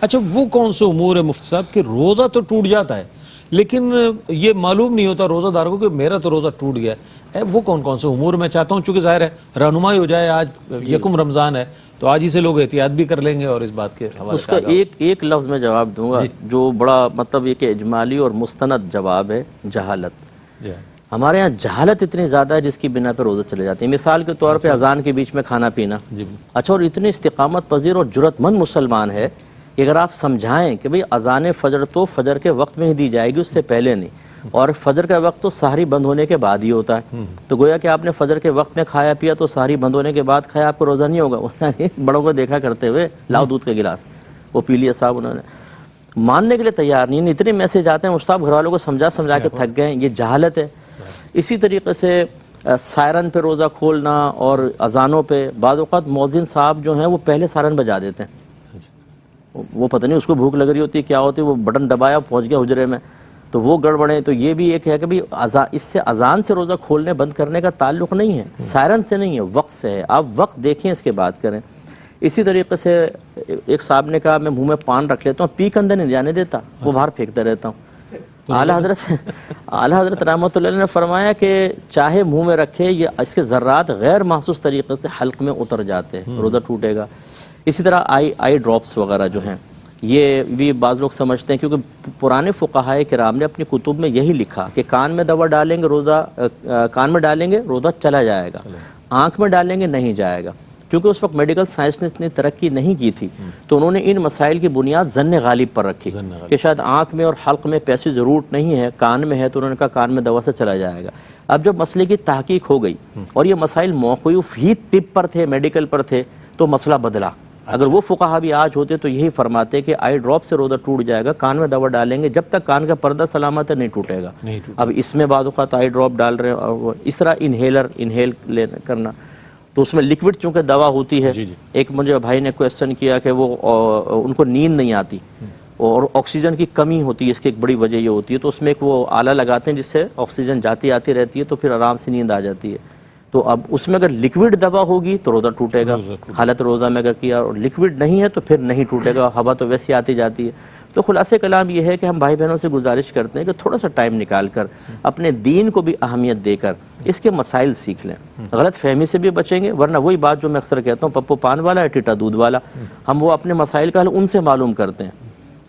اچھا وہ کون سے امور ہے مفتی صاحب کہ روزہ تو ٹوٹ جاتا ہے لیکن یہ معلوم نہیں ہوتا روزہ دار کو کہ میرا تو روزہ ٹوٹ گیا ہے؟ وہ کون کون سے امور میں چاہتا ہوں چونکہ ظاہر ہے رہنمائی ہو جائے، آج یکم رمضان ہے تو آج ہی سے لوگ احتیاط بھی کر لیں گے اور اس بات کے حوالے اس کا ایک لفظ میں جواب دوں گا جو بڑا مطلب یہ کہ اجمالی اور مستند جواب ہے، جہالت۔ جی ہمارے ہاں جہالت اتنی زیادہ ہے جس کی بنا پہ روزہ چلے جاتے ہیں۔ مثال کے طور پہ اذان کے بیچ میں کھانا پینا، اچھا، اور اتنے استقامت پذیر اور جرأت مند مسلمان ہے کہ اگر آپ سمجھائیں کہ بھئی اذان فجر تو فجر کے وقت میں ہی دی جائے گی، اس سے پہلے نہیں، اور فجر کا وقت تو سحری بند ہونے کے بعد ہی ہوتا ہے، تو گویا کہ آپ نے فجر کے وقت میں کھایا پیا تو سحری بند ہونے کے بعد کھایا، آپ کو روزہ نہیں ہوگا۔ بڑوں کو دیکھا کرتے ہوئے لاؤ دودھ کا گلاس، وہ پی لیا صاحب، انہوں نے ماننے کے لیے تیار نہیں۔ اتنے میسج آتے ہیں استاد گھر والوں کو سمجھا کے تھک گئے، یہ جہالت ہے۔ اسی طریقے سے سائرن پہ روزہ کھولنا اور اذانوں پہ بعض اوقات مؤذن صاحب جو ہیں وہ پہلے سائرن بجا دیتے ہیں، وہ پتہ نہیں اس کو بھوک لگ رہی ہوتی ہے کیا ہوتی ہے، وہ بٹن دبایا پہنچ گیا حجرے میں، تو وہ گڑبڑیں۔ تو یہ بھی ایک ہے کہ بھی اس سے اذان سے روزہ کھولنے بند کرنے کا تعلق نہیں ہے، سائرن سے نہیں ہے، وقت سے ہے۔ آپ وقت دیکھیں اس کے بعد کریں۔ اسی طریقے سے ایک صاحب نے کہا میں منہ میں پان رکھ لیتا ہوں، پی کے اندر نہیں جانے دیتا، وہ باہر پھینکتا رہتا ہوں۔ اعلیٰ حضرت رحمۃ اللہ علیہ نے فرمایا کہ چاہے منہ میں رکھے، یہ اس کے ذرات غیر محسوس طریقے سے حلق میں اتر جاتے ہیں، روزہ ٹوٹے گا۔ اسی طرح آئی ڈراپس وغیرہ جو ہیں، یہ بھی بعض لوگ سمجھتے ہیں، کیونکہ پرانے فقہائے کرام نے اپنی کتب میں یہی لکھا کہ کان میں دوا ڈالیں گے روزہ چلا جائے گا، آنکھ میں ڈالیں گے نہیں جائے گا، کیونکہ اس وقت میڈیکل سائنس نے اتنی ترقی نہیں کی تھی، تو انہوں نے ان مسائل کی بنیاد ظن غالب پر رکھی کہ شاید آنکھ میں اور حلق میں پیسے ضرورت نہیں ہے، کان میں ہے، تو انہوں نے کہا کان میں دوا سے چلا جائے گا۔ اب جب مسئلے کی تحقیق ہو گئی اور یہ مسائل موقوف ہی طب پر تھے، میڈیکل پر تھے، تو مسئلہ بدلا۔ اگر وہ فقہا بھی آج ہوتے تو یہی فرماتے کہ آئی ڈراپ سے روزہ ٹوٹ جائے گا، کان میں دوا ڈالیں گے، جب تک کان کا پردہ سلامت ہے نہیں ٹوٹے گا۔ اب اس میں بعض اوقات آئی ڈراپ ڈال رہے ہیں، اور اس طرح انہیل کرنا، تو اس میں لکوڈ چونکہ دوا ہوتی ہے۔ ایک مجھے بھائی نے کویسچن کیا کہ وہ ان کو نیند نہیں آتی اور آکسیجن کی کمی ہوتی ہے، اس کی ایک بڑی وجہ یہ ہوتی ہے، تو اس میں ایک وہ آلہ لگاتے ہیں جس سے آکسیجن جاتی آتی رہتی ہے، تو پھر آرام سے نیند آ جاتی ہے۔ تو اب اس میں اگر لکوڈ دوا ہوگی تو روزہ ٹوٹے گا، حالت روزہ میں اگر کیا، اور لکوڈ نہیں ہے تو پھر نہیں ٹوٹے گا، ہوا تو ویسے آتی جاتی ہے۔ تو خلاصہ کلام یہ ہے کہ ہم بھائی بہنوں سے گزارش کرتے ہیں کہ تھوڑا سا ٹائم نکال کر اپنے دین کو بھی اہمیت دے کر اس کے مسائل سیکھ لیں، غلط فہمی سے بھی بچیں گے، ورنہ وہی بات جو میں اکثر کہتا ہوں، پپو پان والا ہے ٹیٹا دودھ والا، ہم وہ اپنے مسائل کا حل ان سے معلوم کرتے ہیں۔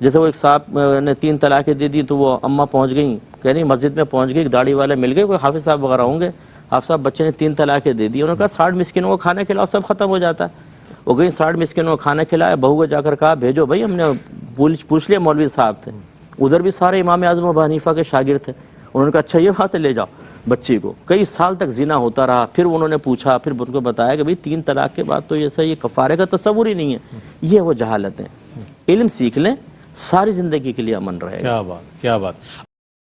جیسے وہ ایک صاحب نے 3 طلاقیں دے دی، تو وہ اماں پہنچ گئیں، کہہ رہی مسجد میں پہنچ گئی، داڑھی والے مل گئے، کوئی حافظ صاحب وغیرہ ہوں گے، حافظ صاحب بچے نے 3 طلاقیں دے دی، انہوں نے کہا 60 مسکینوں کو کھانا کھلاؤ، سب ختم ہو جاتا ہے۔ وہ گئی 60 مسکینوں کو کھانا کھلایا، بہو کو جا کر کہا بھیجو بھائی، ہم نے پوچھ لیا، مولوی صاحب تھے ادھر بھی، سارے امام اعظم ابو حنیفہ کے شاگرد تھے، انہوں نے کہا اچھا یہ بات ہے، لے جاؤ بچی کو۔ کئی سال تک زنا ہوتا رہا، پھر انہوں نے پوچھا، پھر ان کو بتایا کہ بھئی 3 طلاق کے بعد تو یہ کفارے کا تصور ہی نہیں ہے۔ یہ وہ جہالت ہے، علم سیکھ لیں، ساری زندگی کے لیے امن رہے گا۔ کیا بات، کیا بات۔